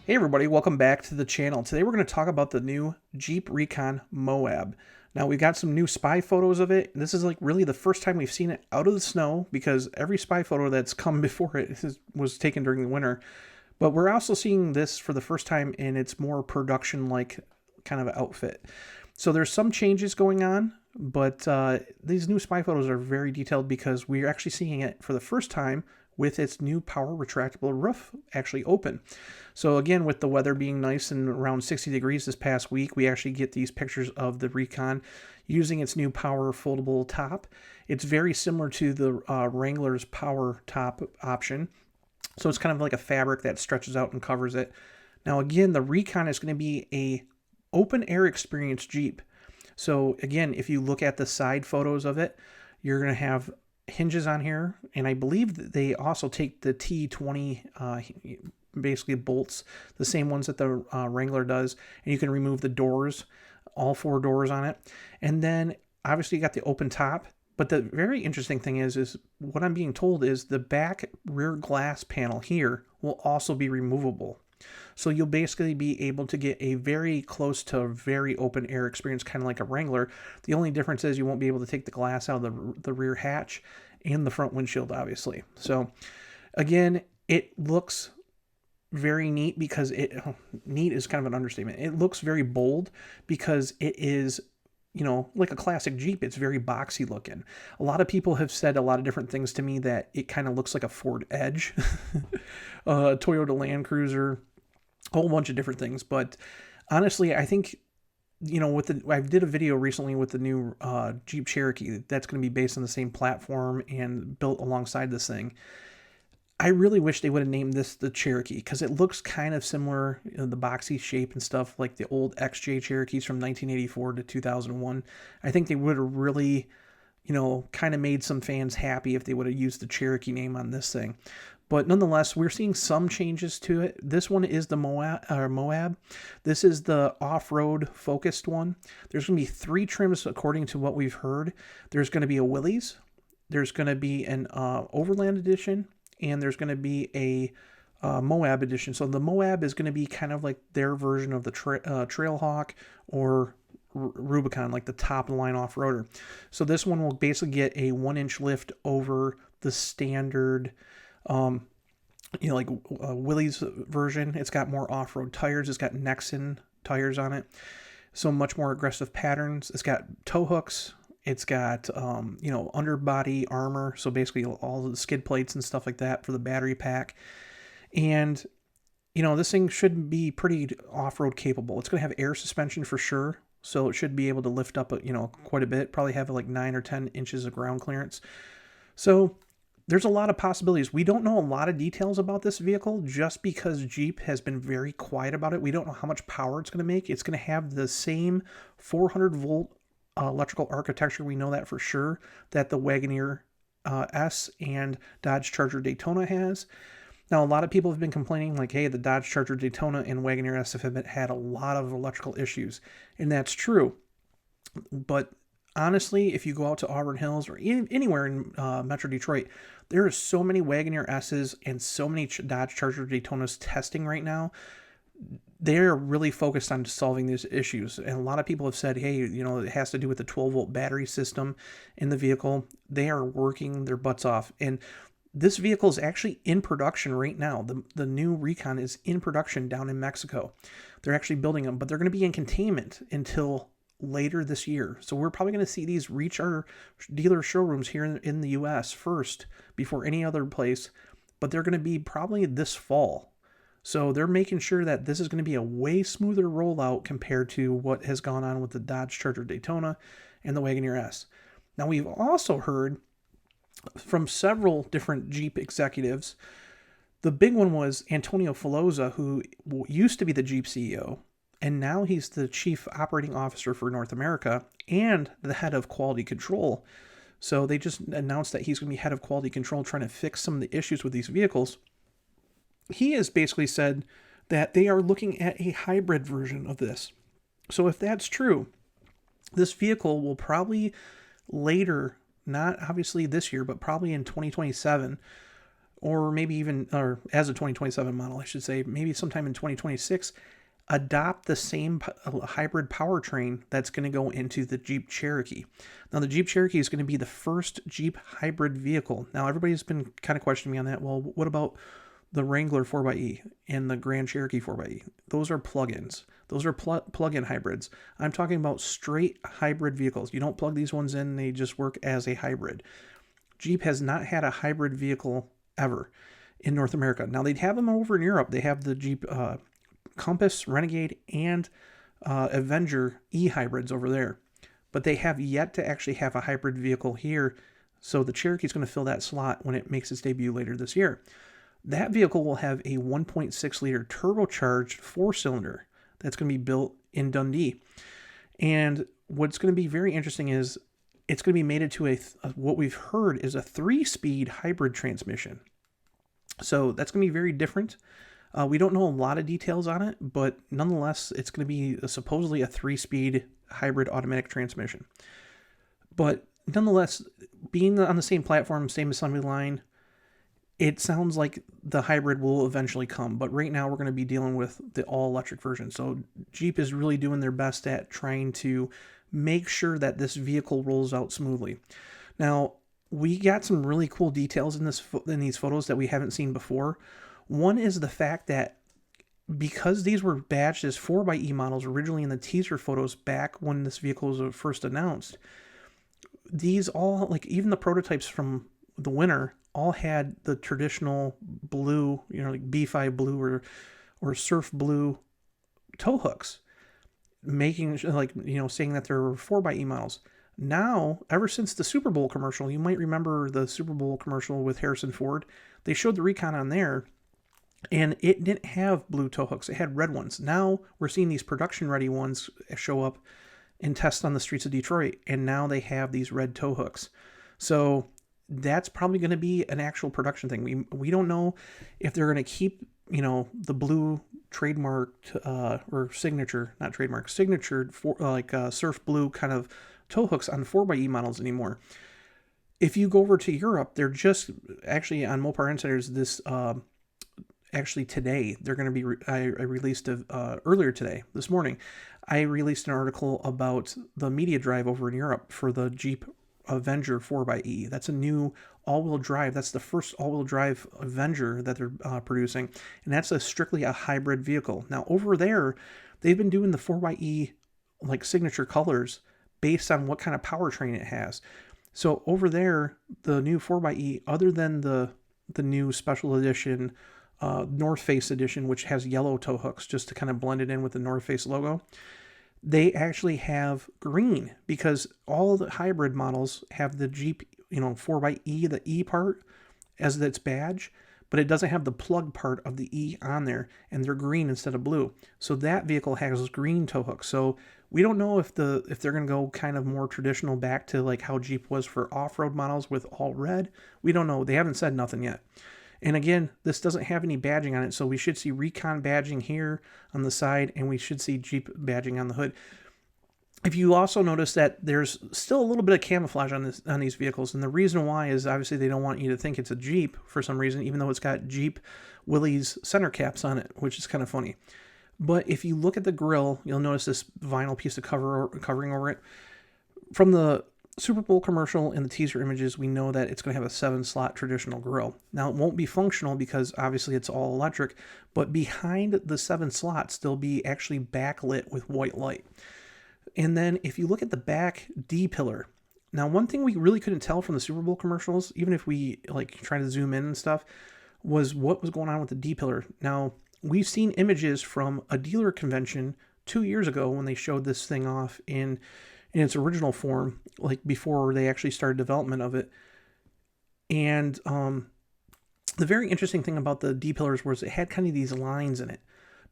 Hey everybody, welcome back to the channel. Today we're going to talk about the new Jeep Recon Moab. Now we've got some new spy photos of it. This is like really the first time we've seen it out of the snow because every spy photo that's come before it was taken during the winter. But we're also seeing this for the first time in its more production-like kind of outfit. So there's some changes going on, but these new spy photos are very detailed because we're actually seeing it for the first time with its new power retractable roof actually open. So again, with the weather being nice and around 60 degrees this past week, we actually get these pictures of the Recon using its new power foldable top. It's very similar to the Wrangler's power top option. So it's kind of like a fabric that stretches out and covers it. Now again, the Recon is going to be a open air experience Jeep. So again, if you look at the side photos of it, you're going to have hinges on here, and I believe that they also take the T20 basically bolts, the same ones that the Wrangler does, and you can remove the doors, all four doors on it. And then obviously you got the open top, but the very interesting thing is what I'm being told is the back rear glass panel here will also be removable. So you'll basically be able to get a very close to a very open air experience, kind of like a Wrangler. The only difference is you won't be able to take the glass out of the rear hatch and the front windshield, obviously. So again, it looks very neat because neat is kind of an understatement. It looks very bold because it is, like a classic Jeep. It's very boxy looking. A lot of people have said a lot of different things to me that it kind of looks like a Ford Edge, a Toyota Land Cruiser, a whole bunch of different things. But honestly, I think, I did a video recently with the new Jeep Cherokee that's going to be based on the same platform and built alongside this thing. I really wish they would have named this the Cherokee because it looks kind of similar, the boxy shape and stuff like the old XJ Cherokees from 1984 to 2001. I think they would have really, kind of made some fans happy if they would have used the Cherokee name on this thing. But nonetheless, we're seeing some changes to it. This one is the Moab. This is the off-road focused one. There's going to be 3 trims according to what we've heard. There's going to be a Willys. There's going to be an Overland edition. And there's going to be a Moab edition. So the Moab is going to be kind of like their version of the Trailhawk or Rubicon, like the top-of-the-line off-roader. So this one will basically get a 1-inch lift over the standard Willys version. It's got more off-road tires. It's got Nexen tires on it. So much more aggressive patterns. It's got tow hooks. It's got, underbody armor. So basically all the skid plates and stuff like that for the battery pack. And, this thing should be pretty off-road capable. It's going to have air suspension for sure. So it should be able to lift up, quite a bit. Probably have like 9 or 10 inches of ground clearance. So there's a lot of possibilities. We don't know a lot of details about this vehicle just because Jeep has been very quiet about it. We don't know how much power it's going to make. It's going to have the same 400-volt electrical architecture. We know that for sure, that the Wagoneer S and Dodge Charger Daytona has. Now, a lot of people have been complaining like, hey, the Dodge Charger Daytona and Wagoneer S have had a lot of electrical issues. And that's true. But honestly, if you go out to Auburn Hills or anywhere in Metro Detroit, there are so many Wagoneer S's and so many Dodge Charger Daytonas testing right now. They're really focused on solving these issues. And a lot of people have said, hey, it has to do with the 12-volt battery system in the vehicle. They are working their butts off. And this vehicle is actually in production right now. The new Recon is in production down in Mexico. They're actually building them, but they're going to be in containment until later this year. So we're probably going to see these reach our dealer showrooms here in the U.S. first before any other place, but they're going to be probably this fall. So they're making sure that this is going to be a way smoother rollout compared to what has gone on with the Dodge Charger Daytona and the Wagoneer S. Now, we've also heard from several different Jeep executives. The big one was Antonio Filosa, who used to be the Jeep CEO, and now he's the chief operating officer for North America and the head of quality control. So they just announced that he's going to be head of quality control, trying to fix some of the issues with these vehicles. He has basically said that they are looking at a hybrid version of this. So if that's true, this vehicle will probably later, not obviously this year, but probably in 2027, or maybe even, or as a 2027 model, I should say, maybe sometime in 2026, adopt the same hybrid powertrain that's going to go into the Jeep Cherokee. Now, the Jeep Cherokee is going to be the first Jeep hybrid vehicle. Now, everybody's been kind of questioning me on that. Well, what about the Wrangler 4xe and the Grand Cherokee 4xe? Those are plug-ins. Those are plug-in hybrids. I'm talking about straight hybrid vehicles. You don't plug these ones in, they just work as a hybrid. Jeep has not had a hybrid vehicle ever in North America. Now, they'd have them over in Europe. They have the Jeep Compass, Renegade, and Avenger e-hybrids over there. But they have yet to actually have a hybrid vehicle here, so the Cherokee is going to fill that slot when it makes its debut later this year. That vehicle will have a 1.6-liter turbocharged four-cylinder that's going to be built in Dundee. And what's going to be very interesting is it's going to be mated to what we've heard is a 3-speed hybrid transmission. So that's going to be very different. We don't know a lot of details on it, but nonetheless, it's going to be supposedly a 3-speed hybrid automatic transmission. But nonetheless, being on the same platform, same assembly line, it sounds like the hybrid will eventually come. But right now, we're going to be dealing with the all-electric version. So Jeep is really doing their best at trying to make sure that this vehicle rolls out smoothly. Now, we got some really cool details in these photos that we haven't seen before. One is the fact that because these were badged as 4xe models originally in the teaser photos back when this vehicle was first announced, these all, like even the prototypes from the winter, all had the traditional blue, like B5 blue or surf blue tow hooks, making like, saying that there were 4xe models. Now, ever since the Super Bowl commercial, you might remember the Super Bowl commercial with Harrison Ford, they showed the Recon on there, and it didn't have blue tow hooks. It had red ones. Now we're seeing these production-ready ones show up and test on the streets of Detroit, and now they have these red tow hooks. So that's probably going to be an actual production thing. We don't know if they're going to keep, the blue trademarked or signature, not trademark, signatured for surf blue kind of tow hooks on 4xe models anymore. If you go over to Europe, they're just actually on Mopar Insiders actually today, they're going to be, I released earlier today, this morning, I released an article about the media drive over in Europe for the Jeep Avenger 4xe. That's a new all-wheel drive. That's the first all-wheel drive Avenger that they're producing, and that's strictly a hybrid vehicle. Now, over there, they've been doing the 4xe like signature colors based on what kind of powertrain it has. So over there, the new 4xe, other than the new special edition North Face edition, which has yellow tow hooks just to kind of blend it in with the North Face logo, they actually have green, because all the hybrid models have the Jeep, 4xe, the E part as its badge, but it doesn't have the plug part of the E on there, and they're green instead of blue. So that vehicle has green tow hooks. So we don't know if they're going to go kind of more traditional back to like how Jeep was for off-road models with all red. We don't know. They haven't said nothing yet. And again, this doesn't have any badging on it, so we should see Recon badging here on the side, and we should see Jeep badging on the hood. If you also notice that there's still a little bit of camouflage on these vehicles, and the reason why is obviously they don't want you to think it's a Jeep for some reason, even though it's got Jeep Willys center caps on it, which is kind of funny. But if you look at the grille, you'll notice this vinyl piece of covering over it. From the Super Bowl commercial and the teaser images, we know that it's going to have a 7-slot traditional grille. Now, it won't be functional because obviously it's all electric, but behind the 7 slots, they'll be actually backlit with white light. And then if you look at the back D-pillar, now one thing we really couldn't tell from the Super Bowl commercials, even if we like try to zoom in and stuff, was what was going on with the D-pillar. Now, we've seen images from a dealer convention 2 years ago when they showed this thing off in its original form, like before they actually started development of it. And the very interesting thing about the D-pillars was it had kind of these lines in it.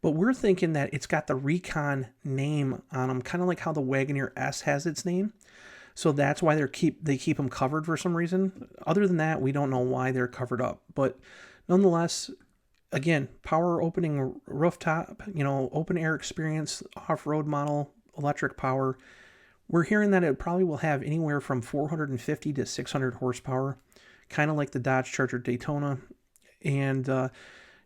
But we're thinking that it's got the Recon name on them, kind of like how the Wagoneer S has its name. So that's why they keep them covered for some reason. Other than that, we don't know why they're covered up. But nonetheless, again, power opening rooftop, open air experience, off-road model, electric power. We're hearing that it probably will have anywhere from 450 to 600 horsepower, kind of like the Dodge Charger Daytona. And,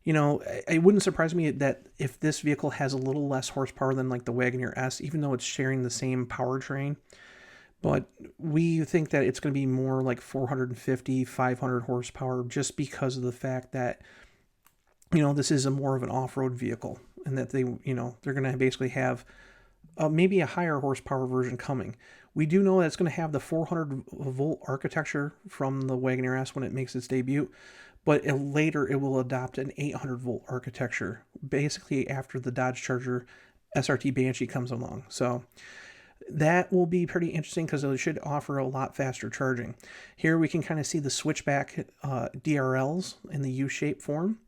it wouldn't surprise me that if this vehicle has a little less horsepower than like the Wagoneer S, even though it's sharing the same powertrain, but we think that it's going to be more like 450, 500 horsepower just because of the fact that, this is a more of an off-road vehicle, and that they're going to basically have maybe a higher horsepower version coming. We do know that it's going to have the 400 volt architecture from the Wagoneer S when it makes its debut, but later it will adopt an 800 volt architecture, basically after the Dodge Charger SRT Banshee comes along. So that will be pretty interesting because it should offer a lot faster charging. Here we can kind of see the switchback DRLs in the U-shape form.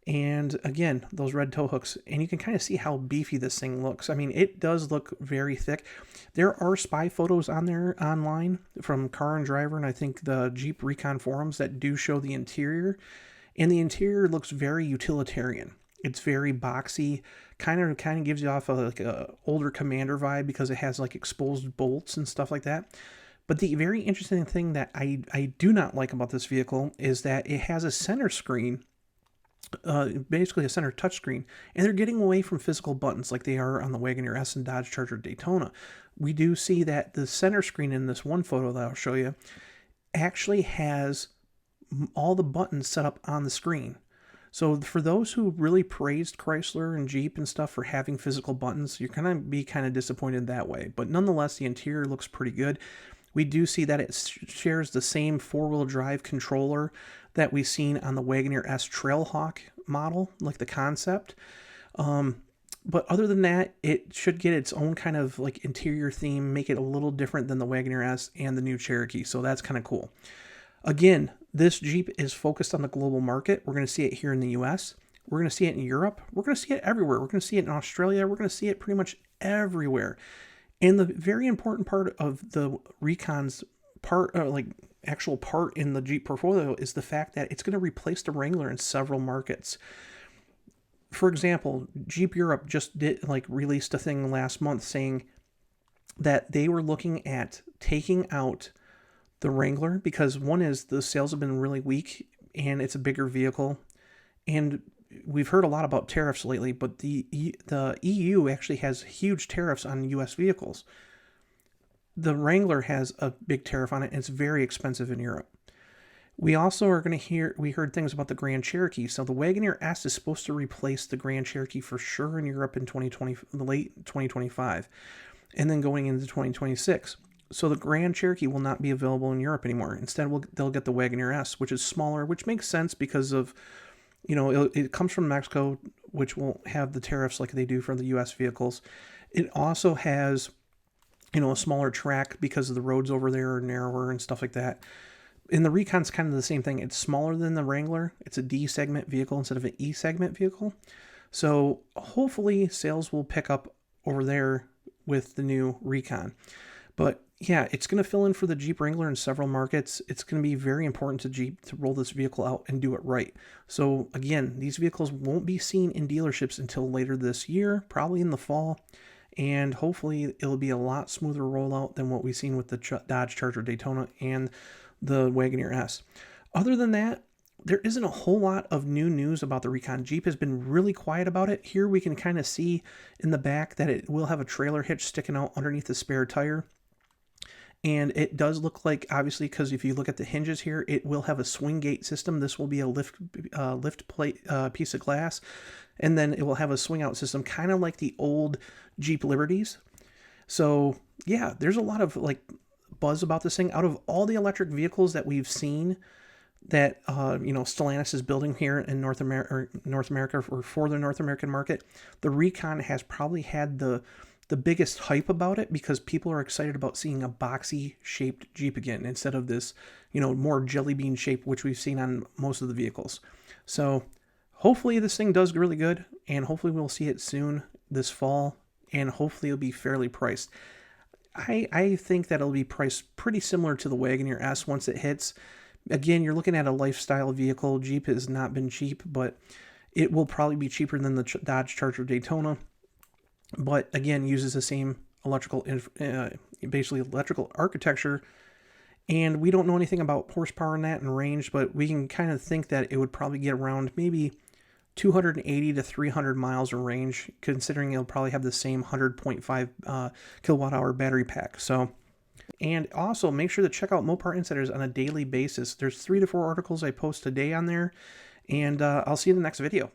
And again, those red tow hooks, and you can kind of see how beefy this thing looks. I mean, it does look very thick. There are spy photos on there online from Car and Driver, and I think the Jeep Recon forums that do show the interior. And the interior looks very utilitarian. It's very boxy, kind of gives you off like a older Commander vibe because it has like exposed bolts and stuff like that. But the very interesting thing that I do not like about this vehicle is that it has a center screen, basically a center touchscreen, and they're getting away from physical buttons like they are on the Wagoneer S and Dodge Charger Daytona. We do see that the center screen in this one photo that I'll show you actually has all the buttons set up on the screen. So for those who really praised Chrysler and Jeep and stuff for having physical buttons, you're going to be kind of disappointed that way. But nonetheless, the interior looks pretty good. We do see that it shares the same four-wheel drive controller that we've seen on the Wagoneer S Trailhawk model, like the concept. But other than that, it should get its own kind of like interior theme, make it a little different than the Wagoneer S and the new Cherokee. So that's kind of cool. Again, this Jeep is focused on the global market. We're going to see it here in the US. We're going to see it in Europe. We're going to see it everywhere. We're going to see it in Australia. We're going to see it pretty much everywhere. And the very important part of the Recon's actual part in the Jeep portfolio is the fact that it's going to replace the Wrangler in several markets. For example, Jeep Europe just released a thing last month saying that they were looking at taking out the Wrangler because one is the sales have been really weak and it's a bigger vehicle, and we've heard a lot about tariffs lately, but the EU actually has huge tariffs on US vehicles. The Wrangler has a big tariff on it, and it's very expensive in Europe. We also are going to we heard things about the Grand Cherokee. So the Wagoneer S is supposed to replace the Grand Cherokee for sure in Europe in late 2025, and then going into 2026. So the Grand Cherokee will not be available in Europe anymore. Instead, they'll get the Wagoneer S, which is smaller, which makes sense because of, it comes from Mexico, which will have the tariffs like they do for the U.S. vehicles. It also has, a smaller track because of the roads over there are narrower and stuff like that. And the Recon's kind of the same thing. It's smaller than the Wrangler. It's a D segment vehicle instead of an E segment vehicle. So hopefully sales will pick up over there with the new Recon. But yeah, it's going to fill in for the Jeep Wrangler in several markets. It's going to be very important to Jeep to roll this vehicle out and do it right. So again, these vehicles won't be seen in dealerships until later this year, probably in the fall. And hopefully it'll be a lot smoother rollout than what we've seen with the Dodge Charger Daytona and the Wagoneer S. Other than that, there isn't a whole lot of new news about the Recon. Jeep has been really quiet about it. Here we can kind of see in the back that it will have a trailer hitch sticking out underneath the spare tire. And it does look like, obviously, because if you look at the hinges here, it will have a swing gate system. This will be a lift plate piece of glass. And then it will have a swing out system, kind of like the old Jeep Liberties. So yeah, there's a lot of buzz about this thing. Out of all the electric vehicles that we've seen that Stellantis is building here in North America or for the North American market, the Recon has probably had the biggest hype about it because people are excited about seeing a boxy shaped Jeep again instead of this, more jelly bean shape, which we've seen on most of the vehicles. So hopefully this thing does really good, and hopefully we'll see it soon this fall, and hopefully it'll be fairly priced. I think that it'll be priced pretty similar to the Wagoneer S once it hits. Again, you're looking at a lifestyle vehicle. Jeep has not been cheap, but it will probably be cheaper than the Dodge Charger Daytona. But again, uses the same electrical architecture And we don't know anything about horsepower in that and range, but we can kind of think that it would probably get around maybe 280 to 300 miles of range, considering it'll probably have the same 100.5 kilowatt hour battery pack. So, and also make sure to check out Mopar Insiders on a daily basis. There's 3 to 4 articles I post a day on there, and I'll see you in the next video.